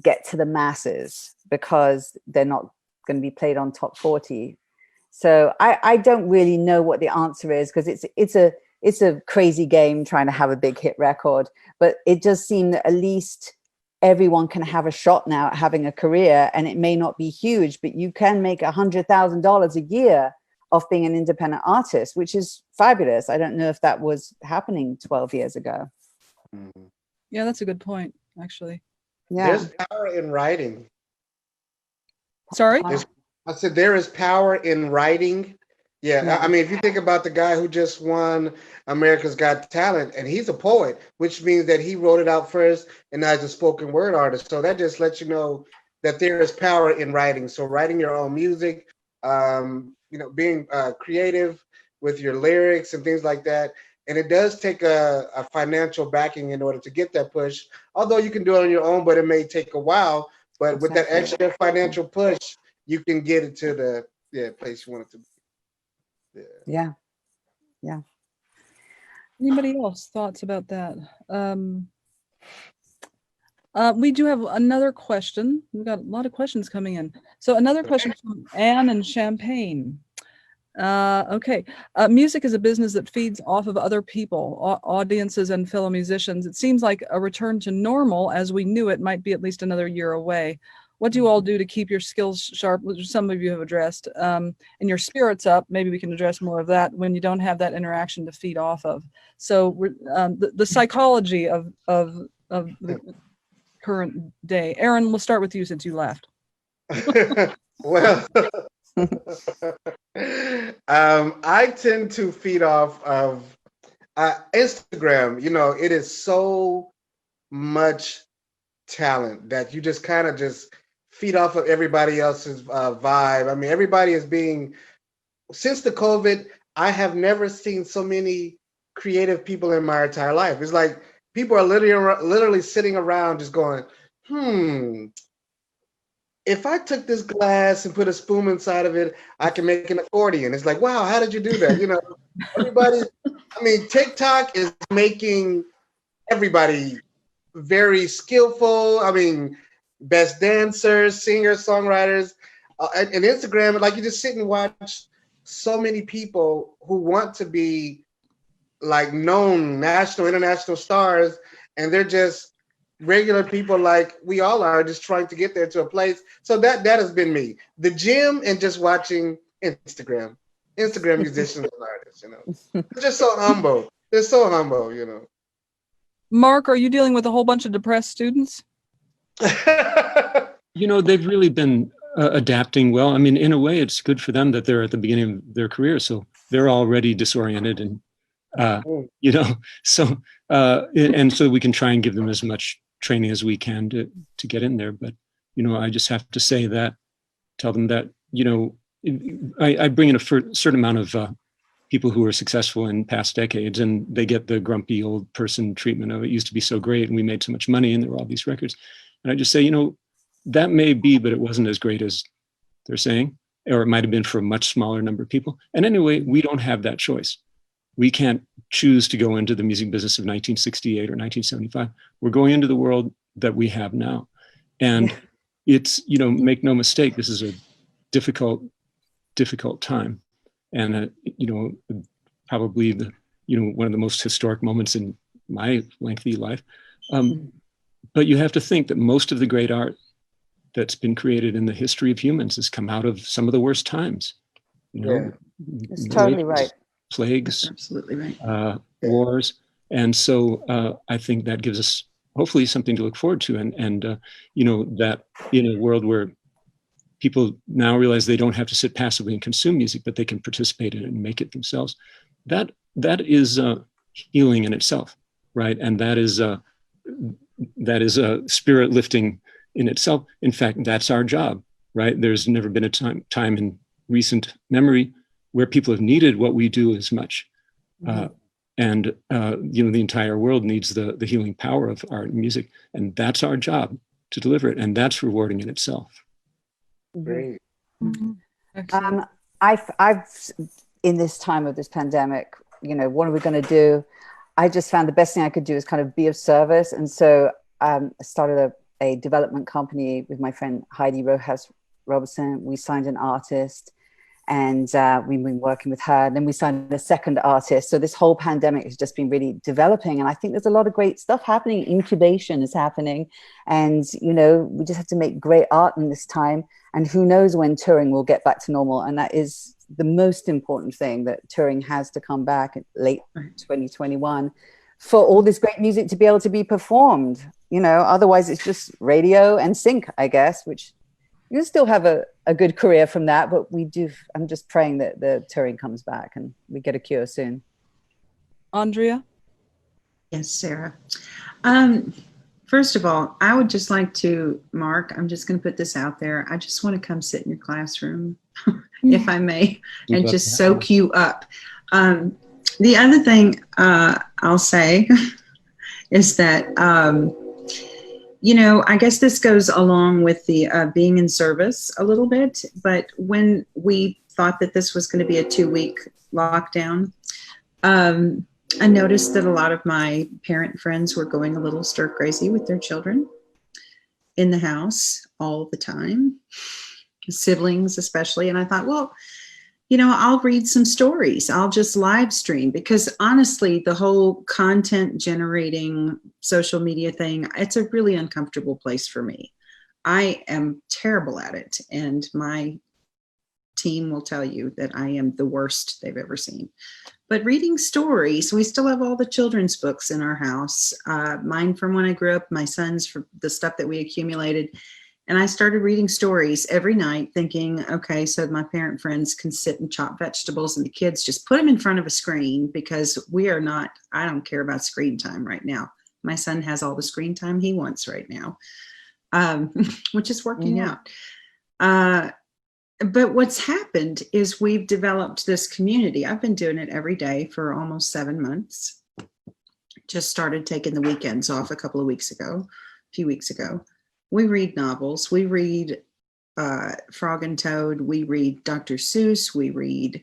get to the masses because they're not going to be played on top 40. So I don't really know what the answer is, because it's a crazy game trying to have a big hit record. But it does seem that at least everyone can have a shot now at having a career, and it may not be huge, but you can make $100,000 a year off being an independent artist, which is fabulous. I don't know if that was happening 12 years ago. yeah, that's a good point, actually. Yeah. There's power in writing. Sorry? I said there is power in writing. Yeah, I mean, if you think about the guy who just won America's Got Talent, and he's a poet, which means that he wrote it out first and now he's a spoken word artist. So that just lets you know that there is power in writing. So writing your own music, being creative with your lyrics and things like that. And it does take a financial backing in order to get that push, although you can do it on your own, but it may take a while. But with that extra financial push, you can get it to the place you want it to be. Yeah. Anybody else thoughts about that? We do have another question. We've got a lot of questions coming in. So another question from Anne in Champaign. Okay. Music is a business that feeds off of other people, audiences and fellow musicians. It seems like a return to normal as we knew it might be at least another year away. What do you all do to keep your skills sharp, which some of you have addressed, and your spirits up? Maybe we can address more of that when you don't have that interaction to feed off of. So the psychology of the current day. Aaron, we'll start with you since you left. Well, I tend to feed off of Instagram. You know, it is so much talent that you just kind of just feed off of everybody else's vibe. I mean, everybody is being, since the COVID, I have never seen so many creative people in my entire life. It's like people are literally sitting around just going, if I took this glass and put a spoon inside of it, I can make an accordion. It's like, wow, how did you do that? You know, everybody, I mean, TikTok is making everybody very skillful. I mean, best dancers, singers, songwriters, and Instagram, like you just sit and watch so many people who want to be like known national, international stars, and they're just regular people like we all are, just trying to get there to a place. So that has been me. The gym and just watching Instagram musicians and artists, you know. They're just so humble. They're so humble, you know. Mark, are you dealing with a whole bunch of depressed students? You know, they've really been adapting well. I mean, in a way, it's good for them that they're at the beginning of their career, so they're already disoriented, and you know, so and so we can try and give them as much training as we can to get in there. But you know, I just have to say that, tell them that, you know, I bring in a certain amount of people who are successful in past decades, and they get the grumpy old person treatment of it used to be so great and we made so much money and there were all these records. And I just say, you know, that may be, but it wasn't as great as they're saying, or it might have been for a much smaller number of people. And anyway, we don't have that choice. We can't choose to go into the music business of 1968 or 1975. We're going into the world that we have now. And it's, you know, make no mistake, this is a difficult time. And, you know, probably the, you know, one of the most historic moments in my lengthy life. But you have to think that most of the great art that's been created in the history of humans has come out of some of the worst times. You know, it's totally right. Plagues, That's absolutely right. Wars. And so I think that gives us hopefully something to look forward to. And you know, that in a world where people now realize they don't have to sit passively and consume music, but they can participate in it and make it themselves. That is healing in itself, right? And that is a spirit lifting in itself. In fact, that's our job, right? There's never been a time in recent memory where people have needed what we do as much. And you know, the entire world needs the healing power of art and music, and that's our job to deliver it, and that's rewarding in itself. Great. I've in this time of this pandemic, you know, what are we going to do? I just found the best thing I could do is kind of be of service, and so I started a development company with my friend Heidi Rojas Robertson. We signed an artist, and we've been working with her. And then we signed a second artist. So this whole pandemic has just been really developing. And I think there's a lot of great stuff happening. Incubation is happening. And, you know, we just have to make great art in this time. And who knows when touring will get back to normal. And that is the most important thing, that touring has to come back in late 2021 for all this great music to be able to be performed. You know, otherwise it's just radio and sync, I guess, which you still have a good career from that, but I'm just praying that the touring comes back and we get a cure soon. Andrea? Yes, Sarah. First of all, I would just like to, Mark, I'm just going to put this out there. I just want to come sit in your classroom, if I may, and just soak you up. The other thing I'll say is that, you know, I guess this goes along with the being in service a little bit, but when we thought that this was going to be a 2-week lockdown, I noticed that a lot of my parent friends were going a little stir crazy with their children in the house all the time, siblings especially. And I thought, well, you know, I'll read some stories. I'll just live stream, because honestly, the whole content generating social media thing, it's a really uncomfortable place for me. I am terrible at it. And my team will tell you that I am the worst they've ever seen. But reading stories, we still have all the children's books in our house. Mine from when I grew up, my son's from the stuff that we accumulated. And I started reading stories every night thinking, okay, so my parent friends can sit and chop vegetables and the kids just put them in front of a screen, because I don't care about screen time right now. My son has all the screen time he wants right now, which is working out. But what's happened is we've developed this community. I've been doing it every day for almost 7 months. Just started taking the weekends off a few weeks ago. We read novels. We read Frog and Toad. We read Dr. Seuss. We read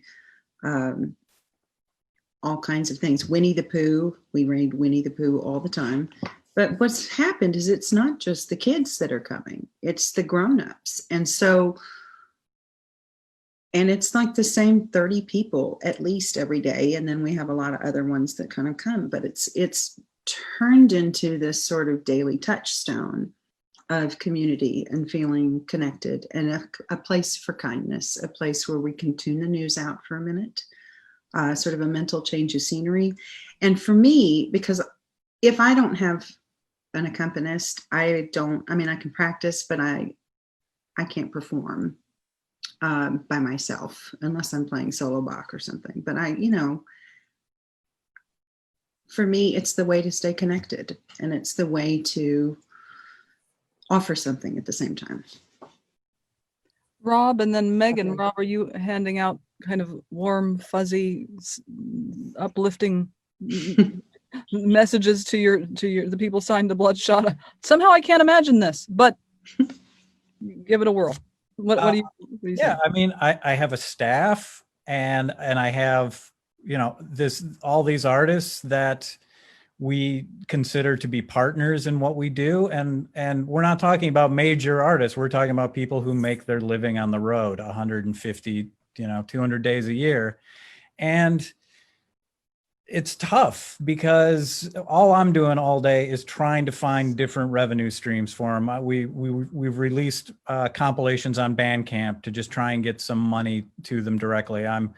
all kinds of things. Winnie the Pooh. We read Winnie the Pooh all the time. But what's happened is it's not just the kids that are coming. It's the grown-ups. And so and it's like the same 30 people at least every day. And then we have a lot of other ones that kind of come, but it's turned into this sort of daily touchstone of community and feeling connected, and a place for kindness, a place where we can tune the news out for a minute, sort of a mental change of scenery. And for me, because if I don't have an accompanist, I can practice, but I can't perform by myself unless I'm playing solo Bach or something. But for me, it's the way to stay connected, and it's the way to offer something at the same time. Rob, and then Megan. Okay. Rob, are you handing out kind of warm, fuzzy, uplifting messages to the people signed to Bloodshot? Somehow I can't imagine this, but give it a whirl. What do you yeah, say? I mean, I have a staff, and I have, all these artists that we consider to be partners in what we do. And we're not talking about major artists. We're talking about people who make their living on the road 150, 200 days a year. And it's tough because all I'm doing all day is trying to find different revenue streams for them. We've released compilations on Bandcamp to just try and get some money to them directly. I'm,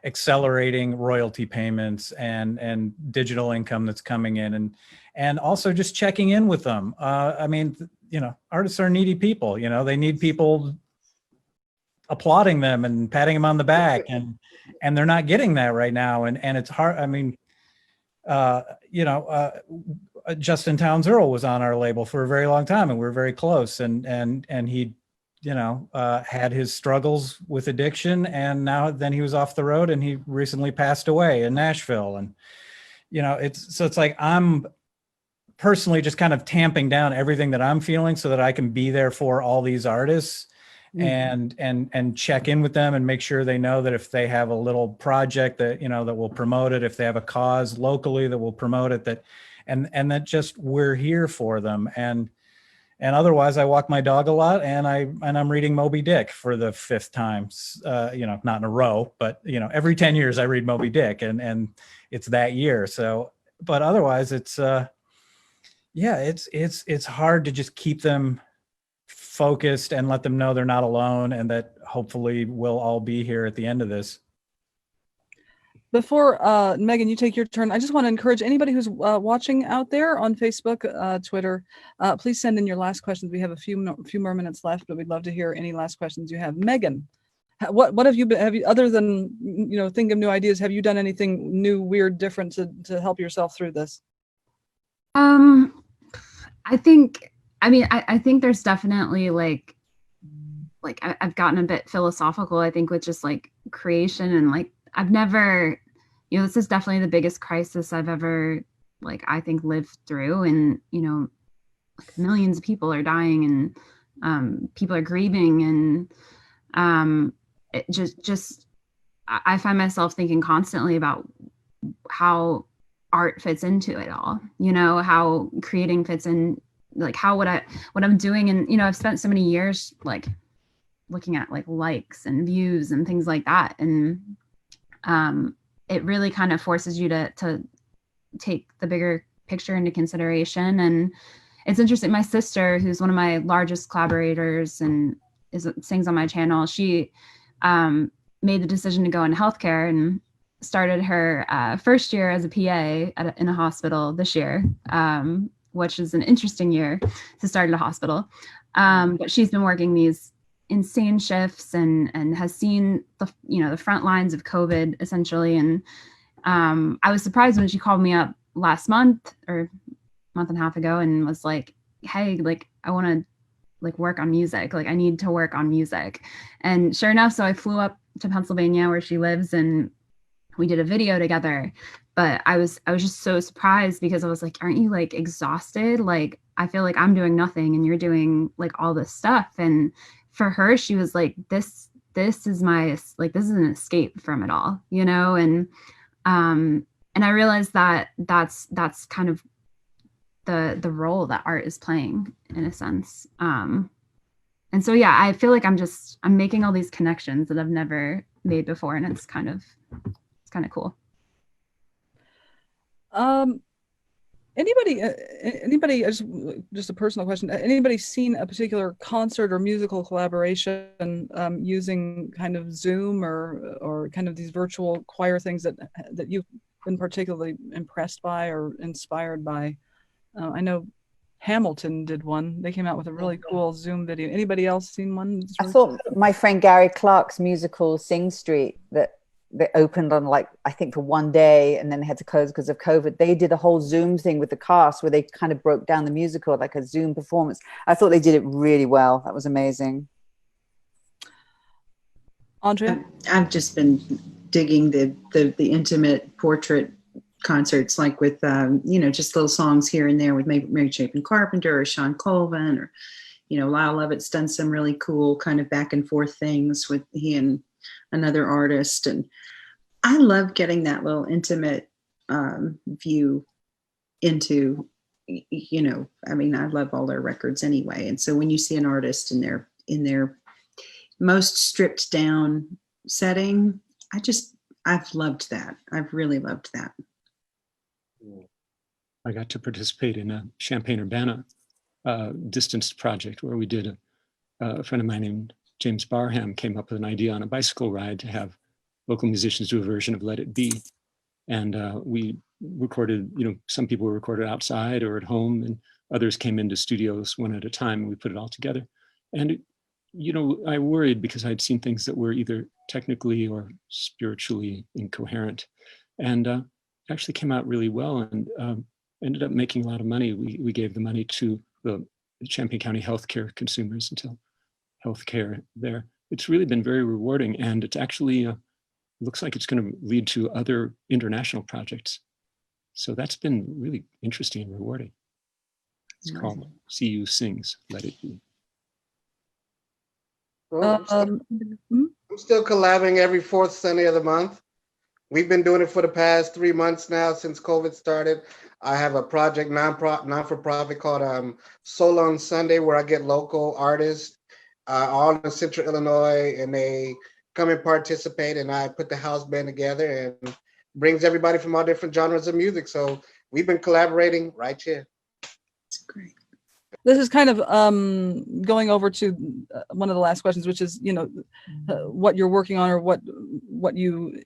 accelerating royalty payments and digital income that's coming in, and also just checking in with them. Artists are needy people. They need people applauding them and patting them on the back, and they're not getting that right now. And it's hard. I mean, Justin Townes Earle was on our label for a very long time, and we were very close, and he, had his struggles with addiction, and then he was off the road, and he recently passed away in Nashville. And, it's like, I'm personally just kind of tamping down everything that I'm feeling so that I can be there for all these artists. And check in with them and make sure they know that if they have a little project that, that will promote it, if they have a cause locally that will promote it, and that just, we're here for them. And otherwise I walk my dog a lot, and I'm reading Moby Dick for the 5th time, not in a row, but, every 10 years I read Moby Dick, and it's that year. So, but otherwise it's hard to just keep them focused and let them know they're not alone, and that hopefully we'll all be here at the end of this. Before Megan, you take your turn, I just want to encourage anybody who's watching out there on Facebook, Twitter, please send in your last questions. We have a few more minutes left, but we'd love to hear any last questions you have. Megan, what have you other than think of new ideas? Have you done anything new, weird, different to help yourself through this? I think there's definitely like I've gotten a bit philosophical, I think, with just like creation, and like I've never, this is definitely the biggest crisis I've ever, I think, lived through. And, like millions of people are dying, and people are grieving, and it just I find myself thinking constantly about how art fits into it all, how creating fits in, like what I'm doing. And, I've spent so many years like looking at like likes and views and things like that. And it really kind of forces you to take the bigger picture into consideration. And it's interesting. My sister, who's one of my largest collaborators and sings on my channel, she made the decision to go into healthcare and started her first year as a PA in a hospital this year, which is an interesting year to start at a hospital. But she's been working these insane shifts and has seen the front lines of COVID essentially. And I was surprised when she called me up last month or month and a half ago and was like, hey, like I want to like work on music. Like I need to work on music. And sure enough, so I flew up to Pennsylvania where she lives, and we did a video together. But I was just so surprised because I was like, aren't you like exhausted? Like, I feel like I'm doing nothing and you're doing like all this stuff. And for her, she was like, this is my, like, this is an escape from it all, And I realized that that's kind of the role that art is playing in a sense. And so, yeah, I feel like I'm making all these connections that I've never made before. And it's kind of cool. Anybody, just a personal question, anybody seen a particular concert or musical collaboration using kind of Zoom or kind of these virtual choir things that you've been particularly impressed by or inspired by? I know Hamilton did one. They came out with a really cool Zoom video. Anybody else seen one? I thought my friend Gary Clark's musical Sing Street that opened on, like, I think for one day and then they had to close because of COVID. They did a whole Zoom thing with the cast where they kind of broke down the musical, like a Zoom performance. I thought they did it really well. That was amazing. Andrea? I've just been digging the intimate portrait concerts, like with just little songs here and there with Mary Chapin Carpenter or Sean Colvin, or Lyle Lovett's done some really cool kind of back and forth things with he and another artist, and I love getting that little intimate view into I love all their records anyway, and so when you see an artist in their most stripped down setting, I've loved that. I've really loved that. I got to participate in a Champaign-Urbana distanced project where we did a friend of mine named James Barham came up with an idea on a bicycle ride to have local musicians do a version of Let It Be. And we recorded, some people were recorded outside or at home, and others came into studios one at a time, and we put it all together. And, I worried because I'd seen things that were either technically or spiritually incoherent. And actually came out really well, and ended up making a lot of money. We gave the money to the Champaign County healthcare consumers until healthcare there. It's really been very rewarding, and it's actually looks like it's going to lead to other international projects. So that's been really interesting and rewarding. It's called CU Sings, Let It Be. Well, I'm still collabing every fourth Sunday of the month. We've been doing it for the past 3 months now since COVID started. I have a project, non-for-profit called Soul on Sunday, where I get local artists all in Central Illinois, and they come and participate, and I put the house band together and brings everybody from all different genres of music. So we've been collaborating right here. That's great. This is kind of going over to one of the last questions, which is, what you're working on, or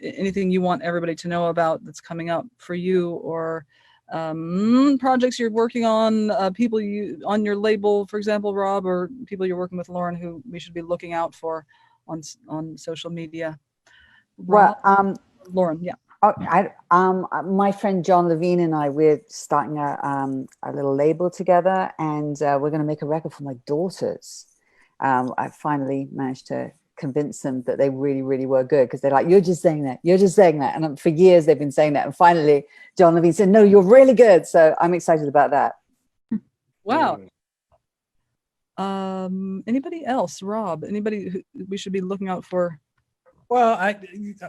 anything you want everybody to know about that's coming up for you, or projects you're working on, people on your label, for example, Rob, or people you're working with, Lauren, who we should be looking out for on social media. Rob? Well, Lauren, yeah. My friend John Levine and I, we're starting a little label together, and we're going to make a record for my daughters. I finally managed to convince them that they really, really were good, because they're like, you're just saying that. And for years they've been saying that. And finally, John Levine said, no, you're really good. So I'm excited about that. Wow. Anybody else? Rob, anybody who we should be looking out for? Well,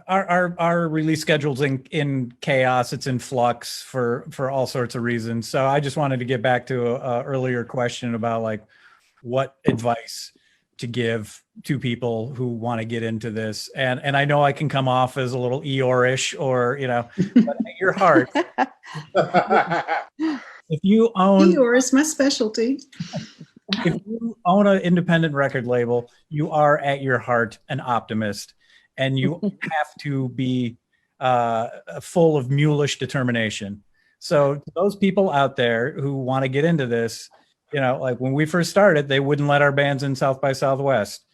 our release schedule's in chaos. It's in flux for all sorts of reasons. So I just wanted to get back to a earlier question about, like, what advice to give to people who want to get into this. And I know I can come off as a little Eeyore-ish, or, but at your heart, if you own Eeyore is my specialty. If you own an independent record label, you are at your heart an optimist. And you have to be full of mulish determination. So to those people out there who want to get into this, like when we first started, they wouldn't let our bands in South by Southwest.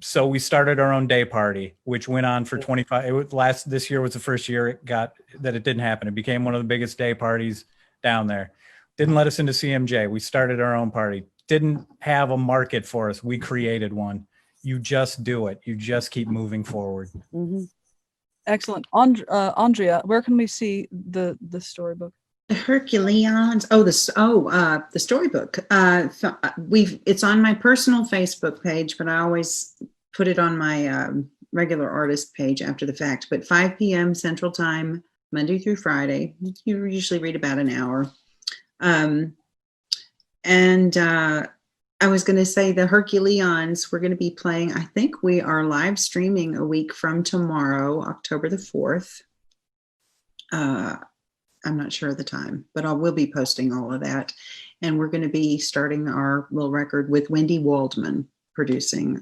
So we started our own day party, which went on for 25. This year was the first year it didn't happen. It became one of the biggest day parties down there. Didn't let us into CMJ. We started our own party. Didn't have a market for us. We created one. You just do it. You just keep moving forward. Mm-hmm. Excellent. Andrea, where can we see the storybook? The Herculeans. The storybook. It's on my personal Facebook page, but I always put it on my regular artist page after the fact. But 5 p.m. Central Time, Monday through Friday. You usually read about an hour. I was going to say the Herculeans, we're going to be playing, I think we are live streaming a week from tomorrow, October the 4th. I'm not sure of the time, but we'll be posting all of that. And we're going to be starting our little record with Wendy Waldman producing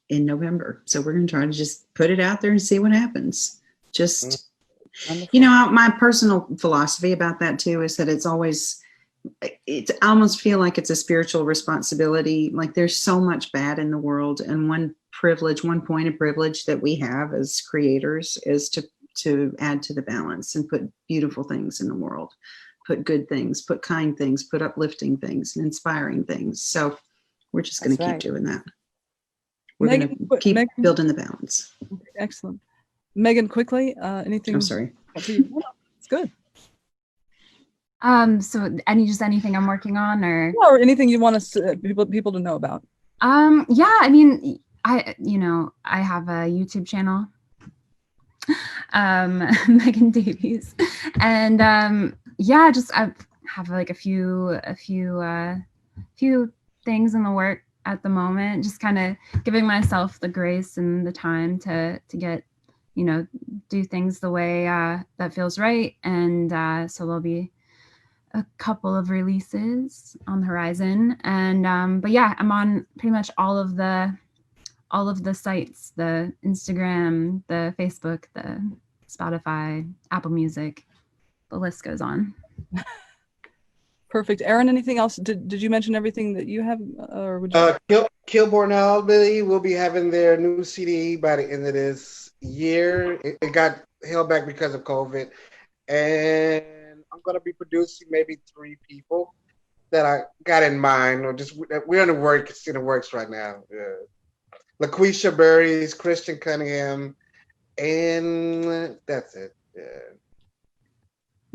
in November. So we're going to try to just put it out there and see what happens. Just, Wonderful. you know, my personal philosophy about that too is that it's always, I almost feel like it's a spiritual responsibility. Like there's so much bad in the world, and one point of privilege that we have as creators is to add to the balance and put beautiful things in the world, put good things, put kind things, put uplifting things and inspiring things. So we're just going to keep doing that. We're going to keep building the balance. Excellent. Megan, quickly, anything? I'm sorry. It's good. So anything I'm working on, or anything you want us to, people to know about? Yeah, I mean, I have a YouTube channel, Megan Davies, and yeah, just I have like a few things in the work at the moment, just kind of giving myself the grace and the time to get, do things the way that feels right. And so there'll be a couple of releases on the horizon. And but yeah, I'm on pretty much all of the sites, the Instagram, the Facebook, the Spotify, Apple Music, the list goes on. Perfect. Aaron, anything else? Did you mention everything that you have, or would you? Kilborn Albany will be having their new CD by the end of this year. It got held back because of COVID, and I'm gonna be producing maybe 3 people that I got in mind, or just we're in the works right now. LaQuisha Burries, Christian Cunningham, and that's it. Yeah.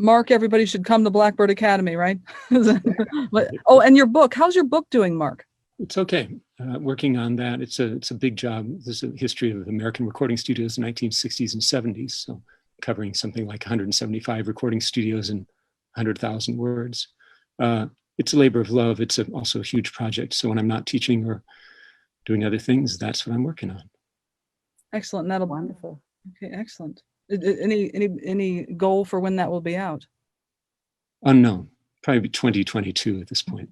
Mark, everybody should come to Blackbird Academy, right? Oh, and your book. How's your book doing, Mark? It's okay. Working on that. It's a big job. There's a history of American recording studios in the 1960s and 70s. So covering something like 175 recording studios and 100,000 words. It's a labor of love. It's also a huge project. So when I'm not teaching or doing other things, that's what I'm working on. Excellent. That'll Wonderful. Okay, excellent. Any goal for when that will be out? Unknown. Probably 2022 at this point.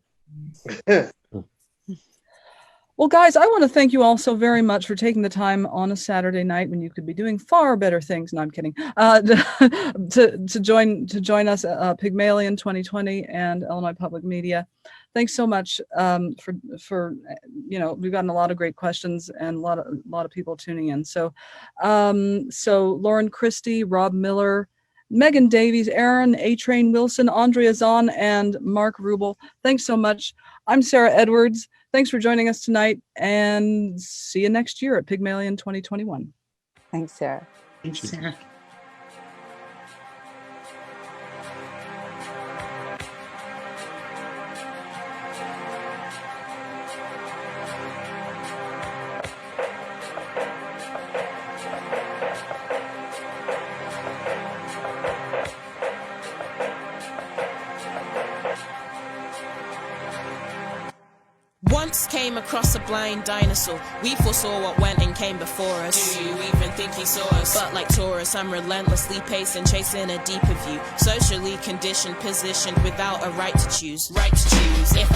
Well, guys, I want to thank you all so very much for taking the time on a Saturday night when you could be doing far better things. No, I'm kidding. To join us at Pygmalion 2020 and Illinois Public Media. Thanks so much for we've gotten a lot of great questions and a lot of people tuning in. So Lauren Christie, Rob Miller, Megan Davies, Aaron A-Train Wilson, Andrea Zahn, and Mark Rubel. Thanks so much. I'm Sarah Edwards. Thanks for joining us tonight, and see you next year at Pygmalion 2021. Thanks, Sarah. Thanks, Sarah. Once came across a blind dinosaur. We foresaw what went and came before us. Do you even think he saw us? But like Taurus, I'm relentlessly pacing, chasing a deeper view. Socially conditioned, positioned without a right to choose. Right to choose. If